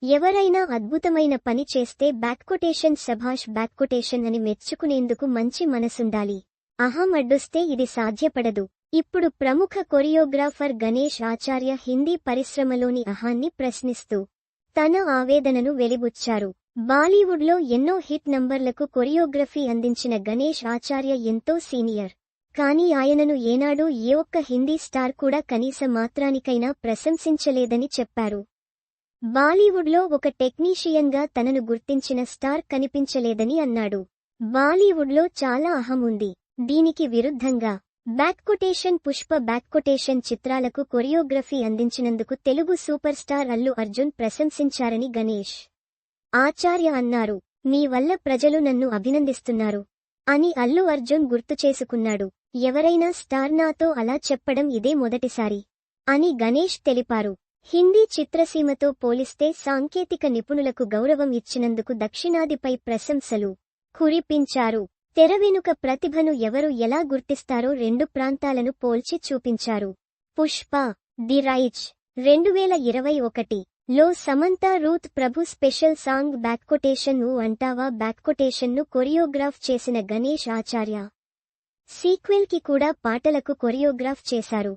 ఎవరైనా అద్భుతమైన పని చేస్తే బ్యాక్కొటేషన్ శభాష్ బ్యాక్కొటేషన్ అని మెచ్చుకునేందుకు మంచి మనసుండాలి. అహం అడ్డొస్తే ఇది సాధ్యపడదు. ఇప్పుడు ప్రముఖ కొరియోగ్రాఫర్ గణేష్ ఆచార్య హిందీ పరిశ్రమలోని అహాన్ని ప్రశ్నిస్తూ తన ఆవేదనను వెలిబుచ్చారు. బాలీవుడ్లో ఎన్నో హిట్ నంబర్లకు కొరియోగ్రఫీ అందించిన గణేష్ ఆచార్య ఎంతో సీనియర్. కానీ ఆయనను ఏనాడూ ఏ ఒక్క హిందీ స్టార్ కూడా కనీస మాత్రానికైనా ప్రశంసించలేదని చెప్పారు. బాలీవుడ్లో ఒక టెక్నీషియన్గా తనను గుర్తించిన స్టార్ కనిపించలేదని అన్నాడు. బాలీవుడ్లో చాలా అహం ఉంది. దీనికి విరుద్ధంగా బ్యాక్కొటేషన్ పుష్ప బ్యాక్కొటేషన్ చిత్రాలకు కొరియోగ్రఫీ అందించినందుకు తెలుగు సూపర్ స్టార్ అల్లు అర్జున్ ప్రశంసించారని గణేష్ ఆచార్య అన్నారు. మీ వల్ల ప్రజలు నన్ను అభినందిస్తున్నారు అని అల్లు అర్జున్ గుర్తుచేసుకున్నాడు. ఎవరైనా స్టార్ నాతో అలా చెప్పడం ఇదే మొదటిసారి అని గణేష్ తెలిపారు. హిందీ చిత్రసీమతో పోలిస్తే సాంకేతిక నిపుణులకు గౌరవం ఇచ్చినందుకు దక్షిణాదిపై ప్రశంసలు కురిపించారు. తెర వెనుక ప్రతిభను ఎవరు ఎలా గుర్తిస్తారో రెండు ప్రాంతాలను పోల్చి చూపించారు. పుష్ప ది రైజ్ 2021 లో సమంత రూత్ ప్రభు స్పెషల్ సాంగ్ బ్యాక్కొటేషన్ ఊ అంటావా బ్యాక్కొటేషన్ను కొరియోగ్రాఫ్ చేసిన గణేష్ ఆచార్య సీక్వెల్ కి కూడా పాటలకు కొరియోగ్రాఫ్ చేశారు.